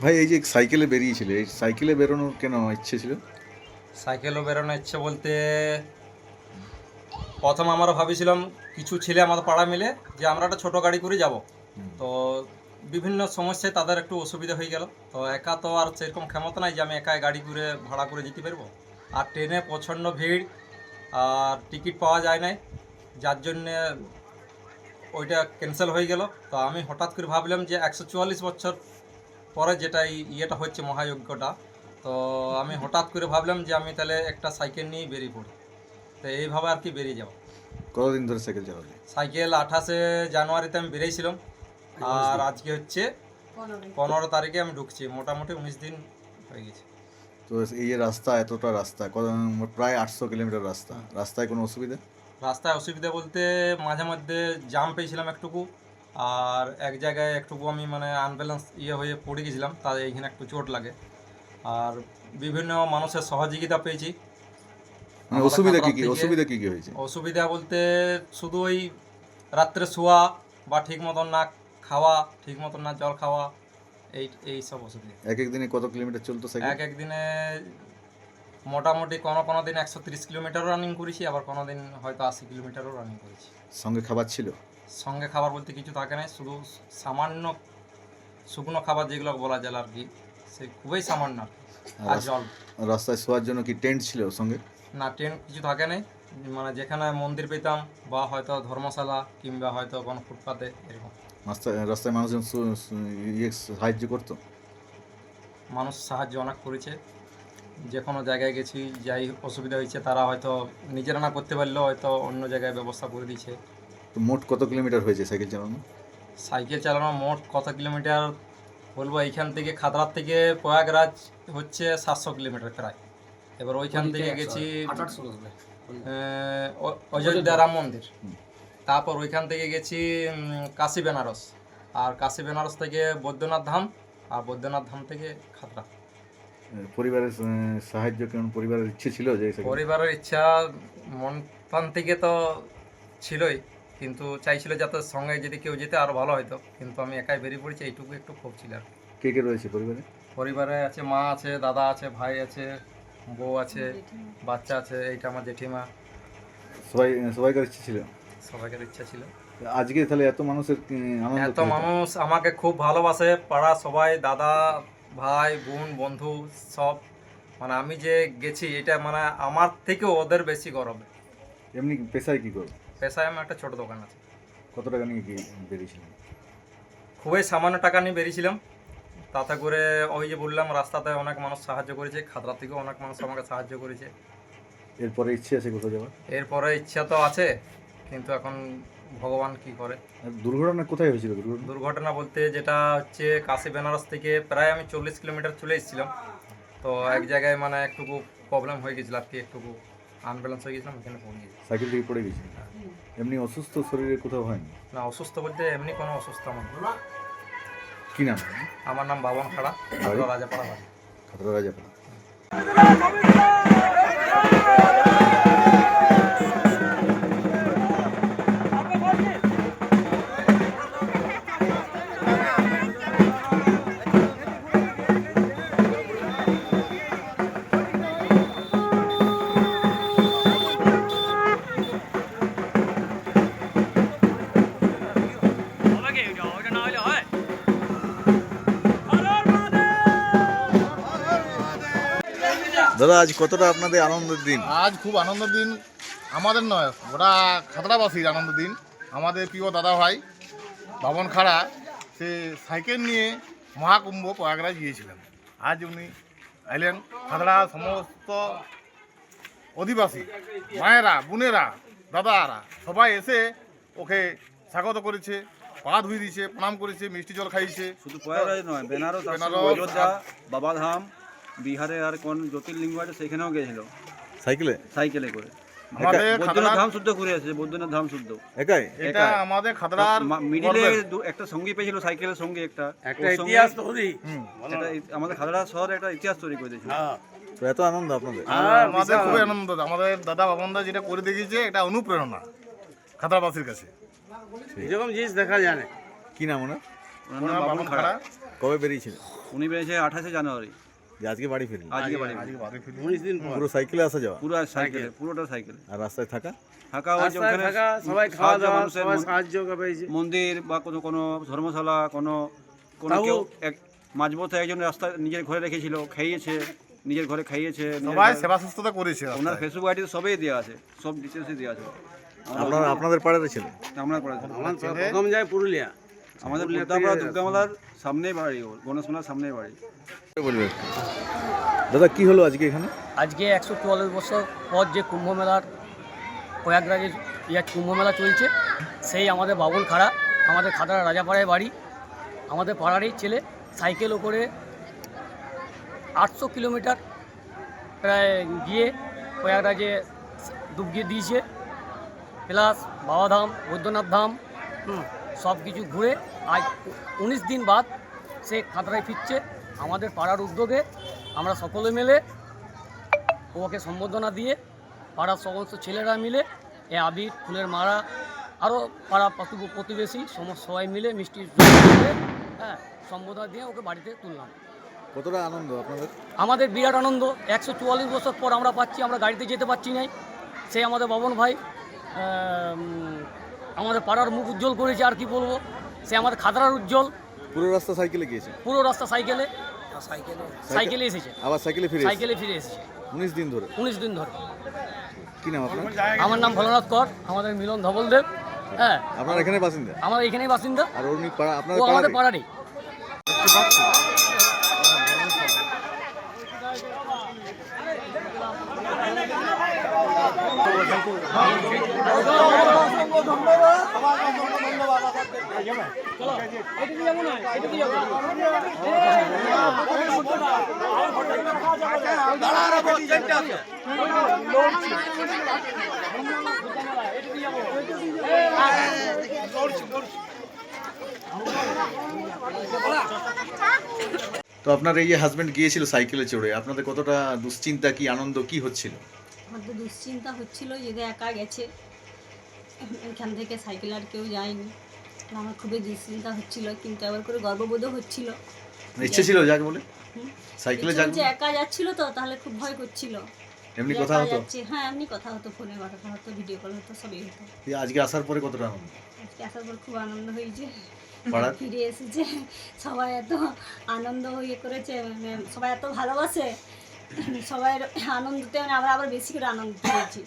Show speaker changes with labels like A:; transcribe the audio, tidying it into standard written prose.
A: ভাই এই যে সাইকেলে বেরিয়েছিলে, এই সাইকেলে বেরোনোর কেন ইচ্ছে ছিল?
B: সাইকেলও বেরোনোর ইচ্ছে বলতে প্রথম আমরা ভাবিছিলাম কিছু ছেলে আমাদের পাড়া মিলে যে আমরা একটা ছোটো গাড়ি করে যাব। তো বিভিন্ন সমস্যায় তাদের একটু অসুবিধা হয়ে গেল। তো একা তো আর সেরকম ক্ষমতা নাই যে আমি একাই গাড়ি করে ভাড়া করে যেতে পারবো। আর ট্রেনে প্রচণ্ড ভিড়, আর টিকিট পাওয়া যায় নাই, যার জন্যে ওইটা ক্যান্সেল হয়ে গেল। তো আমি হঠাৎ করে ভাবলাম যে 144 বছর পরে যেটা এই ইয়েটা হচ্ছে মহাযজ্ঞটা, তো আমি হঠাৎ করে ভাবলাম যে আমি তাহলে একটা সাইকেল নিয়ে বেরিয়ে পড়ি। তো এইভাবে আর কি বেরিয়ে যাও।
A: কতদিন ধরে সাইকেল চালালে?
B: সাইকেল 28শে জানুয়ারিতে আমি বেরিয়েছিলাম, আর আজকে হচ্ছে 15 তারিখে আমি ঢুকছি। মোটামুটি 19 দিন হয়ে গেছে।
A: তো এই যে রাস্তা, এতটা রাস্তা, প্রায় 800 কিলোমিটার রাস্তা, রাস্তায় কোনো অসুবিধা?
B: রাস্তায় অসুবিধা বলতে মাঝে মধ্যে জাম পেয়েছিলাম একটুকু, আর এক জায়গায় একটুকু আমি মানে আনব্যালেন্স হয়ে পড়ে গেছিলাম, তাই এইখানে একটু চোট লাগে। আর বিভিন্ন মানুষের সহযোগিতা পেয়েছি।
A: মানে অসুবিধা কি কি হয়েছে?
B: অসুবিধা বলতে শুধু ওই রাত্রে শোয়া বা ঠিক মতন না খাওয়া, ঠিক মতন না জল খাওয়া, এই সব অসুবিধা।
A: এক এক দিনে কত কিলোমিটার চলতো সাইকেল?
B: এক দিনে মোটামুটি কোনো দিন 130 কিলোমিটারও রানিং করেছি, আবার কোনো দিন হয়তো 80 কিলোমিটারও রানিং করেছি।
A: সঙ্গে খাবার ছিল?
B: সঙ্গে খাবার বলতে কিছু থাকে না, শুধু সামান্য শুকনো খাবার যেগুলো বলা যায় আর কি, সে খুবই সামান্য আর কি। আর জল।
A: রাস্তায় শোয়ার জন্য কি টেন্ট ছিল সঙ্গে?
B: না, টেন্ট কিছু থাকে নাই, মানে যেখানে মন্দির পেতাম বা হয়তো ধর্মশালা কিংবা হয়তো কোনো ফুটপাতে এরকম।
A: রাস্তায় মানুষজন সাহায্য করতো?
B: মানুষ সাহায্য অনেক করেছে। যে কোনো জায়গায় গেছি, যাই অসুবিধা হয়েছে তারা হয়তো নিজেরা না করতে পারলেও হয়তো অন্য জায়গায় ব্যবস্থা করে দিয়েছে।
A: তো মোট কত কিলোমিটার হয়েছে সাইকেল চালানো?
B: সাইকেল চালানো মোট কত কিলোমিটার বলবো, এইখান থেকে খাতড়ার থেকে প্রয়াগরাজ হচ্ছে 700 কিলোমিটার প্রায়। এবার ওইখান থেকে গেছি অযোধ্যা রাম মন্দির, তারপর ওইখান থেকে গেছি কাশী বেনারস, আর কাশী বেনারস থেকে বৈদ্যনাথ ধাম, আর বৈদ্যনাথ ধাম থেকে খাতড়া।
A: পরিবারের সাহায্য কেমন? পরিবারের ইচ্ছে ছিল যে
B: পরিবারের ইচ্ছা মন প্রাণ থেকে তো ছিলই, কিন্তু চাইছিল যাতে সঙ্গে যদি কেউ যেতে আরও ভালো হতো, কিন্তু আমি একাই বেরিয়ে পড়েছি, এইটুকু একটু ক্ষোভ ছিল আর কি।
A: কে কে রয়েছে পরিবারে?
B: পরিবারে আছে মা আছে, দাদা আছে, ভাই আছে, বউ আছে, বাচ্চা আছে, এইটা আমার জেঠিমা।
A: সবাইকার ইচ্ছে ছিল?
B: সবাইকার ইচ্ছা ছিল।
A: আজকে তাহলে এত মানুষের আনন্দ,
B: এত মানুষ আমাকে খুব ভালোবাসে, পাড়া সবাই, দাদা ভাই বোন বন্ধু সব, মানে আমি যে গেছি এটা মানে আমার থেকেও ওদের বেশি গর্ব।
A: এমনি পেশায় কি করো?
B: পেশায় আমার একটা ছোট দোকান আছে।
A: কত টাকা নিয়ে কি বেরিয়েছিলেন?
B: খুবই সামান্য টাকা নিয়ে বেরিয়েছিলাম, তাতে করে ওই যে বললাম রাস্তাতে অনেক মানুষ সাহায্য করেছে, খাতড়া থেকেও অনেক মানুষ আমাকে সাহায্য করেছে।
A: এরপরে ইচ্ছে আছে কোথাও যাওয়ার?
B: এরপরে ইচ্ছা তো আছে, কিন্তু এখন ভগবান কি করে।
A: দুর্ঘটনা কোথায় হয়েছিল?
B: দুর্ঘটনা বলতে যেটা হচ্ছে কাশী বেনারস থেকে প্রায় আমি 40 কিলোমিটার চলে এসেছিলাম। তো এক জায়গায় মানে একটুকু প্রবলেম হয়ে গেছিলো আর কি, একটুকু আনব্যালেন্স হয়ে গেছিলাম, এখানে পড়ে গেছি।
A: সাইকেল থেকে পড়ে গেছি? এমনি অসুস্থ শরীরে কোথাও হয়নি?
B: না, অসুস্থ বলতে এমনি কোনো অসুস্থ আমার না।
A: কি নাম?
B: আমার নাম বাবন খাড়া, রাজাপাড়া বাড়ি।
A: খাতড়া রাজাপাড়া। দাদা, আজ কতটা আপনাদের আনন্দের দিন?
C: আজ খুব আনন্দের দিন, আমাদের নয় গোটা খাতড়াবাসীর আনন্দের দিন। আমাদের প্রিয় দাদা ভাই বাবন খাড়া সে সাইকেল নিয়ে মহাকুম্ভ প্রয়াগরাজ গিয়েছিলেন। আজ উনি এলেন, খাতড়া সমস্ত অধিবাসী মায়েরা বোনেরা দাদারা সবাই এসে ওকে স্বাগত করেছে, পা ধুয়ে দিয়েছে, প্রণাম করেছে, মিষ্টি জল খাইয়েছে।
D: শুধু প্রয়াগরাজ নয়, বেনারস, অযোধ্যা, বাবাধাম, বিহারে আর কোন জ্যোতির্লিঙ্গ আছে সেখানেও গেছিল সাইকেলে করে।
C: আমাদের
D: বৈদ্যনাথ ধাম শুদ্ধ ঘুরে আসছে, বৈদ্যনাথ ধাম শুদ্ধ
A: একাই?
C: এটা আমাদের খাতড়ার
D: মিডিলে একটা সঙ্গী পেয়েছিল, সাইকেলের সঙ্গে একটা ইতিহাস তৈরি। আমাদের খাতড়া শহরে একটা ইতিহাস তৈরি করে দিয়েছিল।
A: তো এত আনন্দ আপনাদের?
C: আমাদের খুবই আনন্দ। আমাদের দাদা বাবনদা যেটা করে দেখিয়েছে এটা অনুপ্রেরণা খাতড়াবাসীর কাছে।
A: এরকম জিনিস দেখা যায় না। কি নাম ওনার?
C: বাবন খাড়া।
A: কবে বেরিয়েছিলেন?
D: উনি বেরিয়েছে 28শে জানুয়ারি,
A: যে আজকে বাড়ি ফিরলেন?
D: আজকে বাড়ি।
C: আজকে বাড়ি ফিরল।
A: পুরো সাইকেলে আসা যাওয়া
D: পুরো সাইকেলে, পুরোটা সাইকেলে।
A: আর রাস্তায় থাকা?
D: থাকা ওই যে ওখানে
E: সবাই খাওয়া দাওয়া,
D: মানুষের
E: সবাই সাহায্য পেয়েছে।
D: মন্দির বা কোনো কোনো ধর্মশালা, কোনো কোনো কেউ এক মাঝপথে একজন রাস্তা নিজের ঘরে রেখেছিল, খাইয়েছে, নিজের ঘরে খাইয়েছে।
C: সবাই সেবা সুস্থতা করেছে
D: ওনার
C: রাস্তায়।
D: ফেসবুক আইডি সবই দেওয়া আছে, সব ডিটেলসই দেওয়া আছে।
A: আপনাদের পাড়ার ছিল?
D: আমরা করেছি।
E: আমার প্রথম যায় পুরুলিয়া।
D: আমাদের বুদ্ধাপাড়া দুর্গামালার সামনেই বাড়ি, ওর গণেশ মেলার সামনেই বাড়ি।
A: বলবে দাদা কি হলো আজকে এখানে?
F: আজকে 144 বছর পর যে কুম্ভ মেলার প্রয়াগরাজের কুম্ভ মেলা চলছে, সেই আমাদের বাবুল খাড়া, আমাদের খাদারা রাজাপাড়ায় বাড়ি, আমাদের পাড়ারই ছেলে সাইকেল ওপরে 800 কিলোমিটার প্রায় গিয়ে প্রয়াগরাজে ডুবিয়ে দিয়েছে, প্লাস বাবাধাম, বৈদ্যনাথ ধাম সব কিছু ঘুরে আজ 19 দিন বাদ সে খাতড়ায় ফিরছে। আমাদের পাড়ার উদ্যোগে আমরা সকলে মিলে ওকে সম্বর্ধনা দিয়ে পাড়ার সমস্ত ছেলেরা মিলে এ আবির, ফুলের মালা, আরও পাড়া প্রতিবেশী সবাই মিলে মিষ্টি হ্যাঁ সম্বোধনা দিয়ে ওকে বাড়িতে তুললাম।
A: কতটা আনন্দ আপনাদের?
F: আমাদের বিরাট আনন্দ। 144 বছর পর আমরা পাচ্ছি, আমরা গাড়িতে যেতে পারছি নাই। সে আমাদের বাবন ভাই আমাদের পাড়ার মুখ উজ্জ্বল করেছে, আর কি বলবো, সে আমাদের খাতড়ার উজ্জ্বল।
A: পুরো রাস্তা সাইকেলে গিয়েছে?
F: পুরো রাস্তা সাইকেলে এসেছে,
A: আবার সাইকেলে ফিরে
F: সাইকেলে ফিরে এসেছে
A: 19 দিন ধরে।
F: 19 দিন ধরে।
A: কি নাম আপনার?
F: আমার নাম ভোলানাথ কর, আমাদের মিলন ধবলদেব। হ্যাঁ,
A: আপনার এখানে বাসিন্দা?
F: আমার এখানেই বাসিন্দা।
A: আর উনি পাড়া
F: ও
A: আপনাদের
F: আমাদের
A: পাড়ারই?
F: পাড়ারই।
A: তো আপনার এই যে হাজবেন্ড গিয়েছিল সাইকেলে চড়ে, আপনাদের কতটা দুশ্চিন্তা, কি আনন্দ, কি হচ্ছিল?
G: আমার তো দুশ্চিন্তা হচ্ছিল যে একা গেছে, এখান থেকে সাইকেল আর কেউ যায়নি। আমার খুবই দুশ্চিন্তা হচ্ছিল, কিন্তু আবার করে গর্ববোধও হচ্ছিল।
A: ইচ্ছে ছিল যাকে বলে সাইকেলে যাক?
G: যে একা যাচ্ছিল তো, তাহলে খুব ভয় করছিল।
A: এমনি
G: যে
A: কথা
G: একা
A: হতো?
G: যাচ্ছে, হ্যাঁ এমনি কথা হতো, ফোনে কথা হতো, ভিডিও কল হতো, সবই হতো।
A: এই আজকে আসার পরে কতটা আনন্দ?
G: আজকে আসার পর খুব আনন্দ হয়েছে,
A: পাড়ার
G: ফিরে এসেছে। সবাই এত আনন্দ ইয়ে করেছে, মানে সবাই এত ভালোবাসে, সবাই আনন্দতে মানে আমরা আবার বেশি করে আনন্দ পেয়েছি।